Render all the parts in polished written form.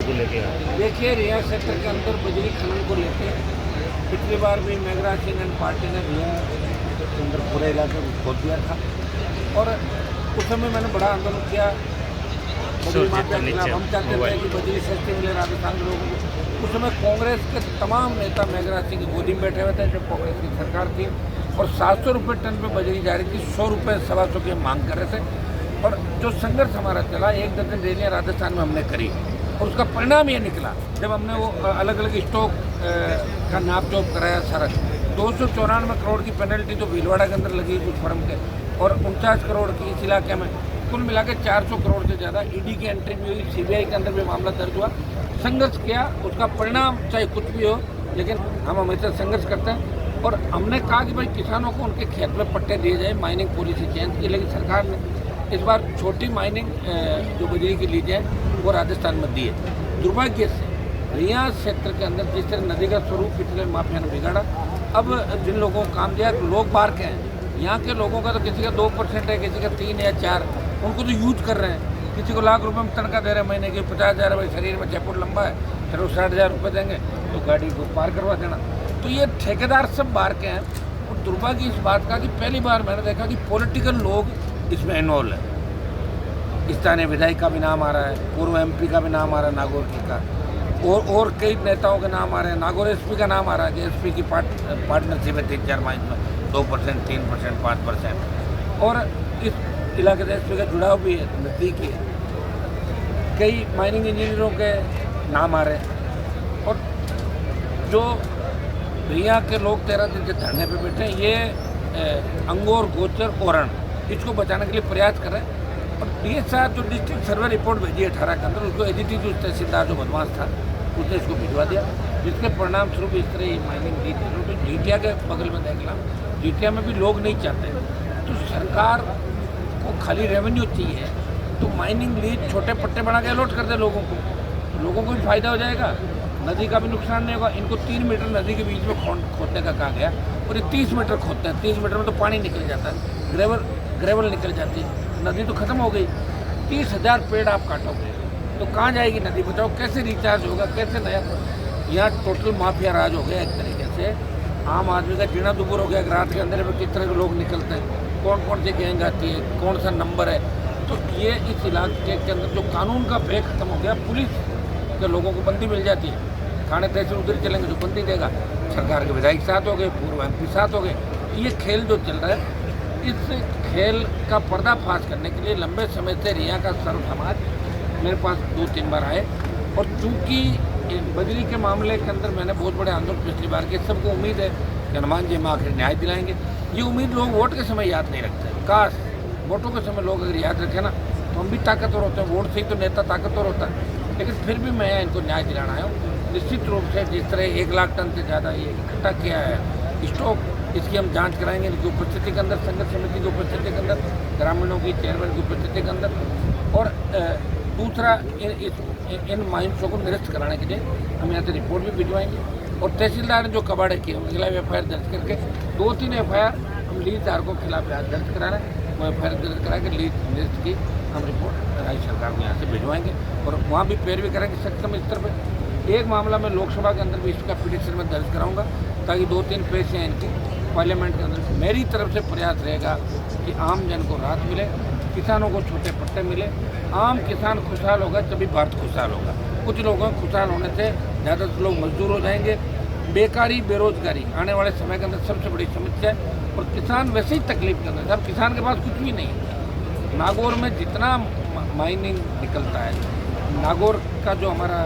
को लेके? देखिए, रिया क्षेत्र के अंदर बजरी खनन को लेकर पिछली बार भी मेघराज सिंह एंड पार्टी ने रिया के अंदर पूरे इलाके को खोद दिया था और उस समय मैंने बड़ा आंदोलन किया। बजरी माफिया के खिलाफ हम चाहते थे कि बजरी सस्ती मिले राजस्थान के लोगों को। उस समय कांग्रेस के तमाम नेता मेघराज सिंह की गोदी में बैठे हुए थे जब कांग्रेस की सरकार थी और 700 रुपये टन पे बजरी जा रही थी, 100 रुपये 125 की मांग कर रहे थे। और जो संघर्ष हमारा चला, 1 दर्जन रैलियाँ राजस्थान में हमने करी और उसका परिणाम ये निकला जब हमने वो अलग अलग स्टॉक का नाप जोप कराया। सड़क 294 करोड़ की पेनल्टी तो भीलवाड़ा के अंदर लगी कुछ फर्म के और 49 करोड़ की इस इलाके में, कुल मिला के 400 करोड़ से ज़्यादा ईडी की एंट्री भी हुई, सीबीआई के अंदर भी मामला दर्ज हुआ। संघर्ष किया, उसका परिणाम चाहे कुछ भी हो, लेकिन हम हमेशा संघर्ष करते हैं। और हमने कहा कि भाई किसानों को उनके खेत में पट्टे दिए जाए, माइनिंग पॉलिसी चेंज की, लेकिन सरकार ने इस बार छोटी माइनिंग जो बजरी की ली जाए वो राजस्थान में दी है। दुर्भाग्य से रिया क्षेत्र के अंदर जिस तरह नदी का स्वरूप पिछले माफिया ने बिगाड़ा, अब जिन लोगों को काम दिया, लोग बाहर के हैं, यहाँ के लोगों का तो किसी का 2% है, किसी का 3 या 4, उनको तो यूज कर रहे हैं। किसी को लाख रुपए में तनख्वाह दे रहे हैं महीने की, 50,000 भाई शरीर में 6 फुट लंबा है, फिर वो 60,000 रुपये देंगे तो गाड़ी को पार करवा देना। तो ये ठेकेदार सब बाहर के हैं। और दुर्भाग्य इस बात का कि पहली बार मैंने देखा कि पॉलिटिकल लोग इसमें इन्वॉल्व है। स्थानीय विधायक का भी नाम आ रहा है, पूर्व MP का भी नाम आ रहा है नागौर की का, और कई नेताओं के नाम आ रहे हैं। नागौर SP का नाम आ रहा है कि SP की पार्टनरशिप है 3-4 माइन में, 2%, 3%, 5%। और इस इलाके से SP का जुड़ाव भी है, नज़दीकी है। कई माइनिंग इंजीनियरों के नाम आ रहे हैं। और जो रिया के लोग 13 दिन से धरने पे बैठे हैं, ये अंगोर, गोचर, ओरण, इसको बचाने के लिए प्रयास कर रहे हैं। और DSR जो डिस्ट्रिक्ट सर्वे रिपोर्ट भेजी 18 के अंदर, उसको एडिटिव जो तहसीलदार जो बदमाश था उसने इसको भिजवा दिया, जिसके परिणाम स्वरूप इस तरह ये माइनिंग दी थी। तो जीटिया के बगल में देख ला, जीटिया में भी लोग नहीं चाहते। तो सरकार को खाली रेवेन्यू चाहिए, तो माइनिंग लीज छोटे पट्टे बना के अलॉट कर दे लोगों को भी फायदा हो जाएगा, नदी का भी नुकसान नहीं होगा। इनको 3 मीटर नदी के बीच में खोदने का कहा गया और ये 30 मीटर खोदते हैं। 30 मीटर में तो पानी निकल जाता है, ग्रेवल निकल जाती है, नदी तो खत्म हो गई। 30,000 पेड़ आप काटोगे तो कहाँ जाएगी नदी? बताओ कैसे रिचार्ज होगा, कैसे नया? यहाँ टोटल माफिया राज हो गया एक तरीके से। आम आदमी का जीना दुबुर हो गया। रात के अंदर में किस तरह के लोग निकलते हैं, कौन कौन सी गैंग आती है, कौन सा नंबर है। तो ये इस इलाके के अंदर जो कानून का भय खत्म हो गया। पुलिस के लोगों को बंदी मिल जाती है, थाने तहसील उधर चलेंगे जो बंदी देगा। सरकार के विधायक साथ हो गए, पूर्व MP साथ हो गए। ये खेल जो चल रहा है, इस खेल का पर्दाफाश करने के लिए लंबे समय से रिया का सर्व समाज मेरे पास 2-3 बार आए। और चूँकि बजरी के मामले के अंदर मैंने बहुत बड़े आंदोलन पिछली बार किए, सबको उम्मीद है कि हनुमान जी में आखिर न्याय दिलाएंगे। ये उम्मीद लोग वोट के समय याद नहीं रखते। काश वोटों के समय लोग अगर याद रखें ना, तो हम भी ताकतवर होते हैं। वोट से ही तो नेता ताकतवर होता है। लेकिन फिर भी मैं इनको न्याय दिलाना आया हूँ। निश्चित रूप से जिस तरह 1 लाख टन से ज़्यादा ये इकट्ठा किया है स्टॉक, इसकी हम जांच कराएंगे इनकी उपस्थिति के अंदर, संघर्ष समिति की उपस्थिति के अंदर, ग्रामीणों की चेयरमैन की उपस्थिति के अंदर। और दूसरा इन माइंसों को निरस्त कराने के लिए हम यहाँ से रिपोर्ट भी भिजवाएंगे। और तहसीलदार ने जो कबाड़े किए उनके खिलाफ FIR दर्ज करके 2-3 FIR हम लीज धारकों के खिलाफ दर्ज करा रहे हैं। वो FIR दर्ज करा के लीज निरस्त की हम रिपोर्ट राज्य सरकार को यहाँ से भिजवाएंगे और वहाँ भी पैरवी करेंगे सक्षम स्तर पर। एक मामला मैं लोकसभा के अंदर भी इसका पिटीशन में दर्ज कराऊंगा, ताकि 2-3 पेश हैं इनकी पार्लियामेंट के अंदर। मेरी तरफ से प्रयास रहेगा कि आम जन को राहत मिले, किसानों को छोटे पट्टे मिले। आम किसान खुशहाल होगा तभी भारत खुशहाल होगा। कुछ लोगों को खुशहाल होने से ज़्यादातर लोग मजदूर हो जाएंगे। बेकारी, बेरोजगारी आने वाले समय के अंदर सबसे बड़ी समस्या है। और किसान वैसे ही तकलीफ के अंदर, अब किसान के पास कुछ भी नहीं है। नागौर में जितना माइनिंग निकलता है, नागौर का जो हमारा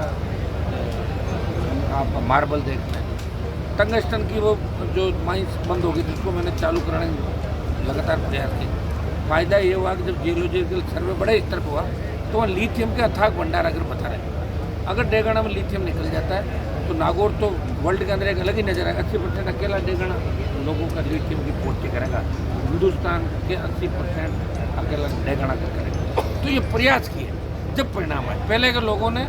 आप मार्बल देखते हैं, टंगस्टन की वो जो माइंस बंद हो गई, जिसको मैंने चालू कराने लगातार प्रयास किया। फ़ायदा ये हुआ कि जब जियोलॉजिकल सर्वे बड़े स्तर पर हुआ तो वहाँ लिथियम के अथाक भंडार अगर बता रहे हैं। अगर डेगाना में लिथियम निकल जाता है तो नागौर तो वर्ल्ड के अंदर एक अलग ही नजर आएगा। 80% अकेला डेगाना लोगों का लिथियम की पूर्ति करेगा। हिंदुस्तान के 80% अकेला डेगाना का करेगा। तो ये प्रयास किए, जब परिणाम आए। पहले के लोगों ने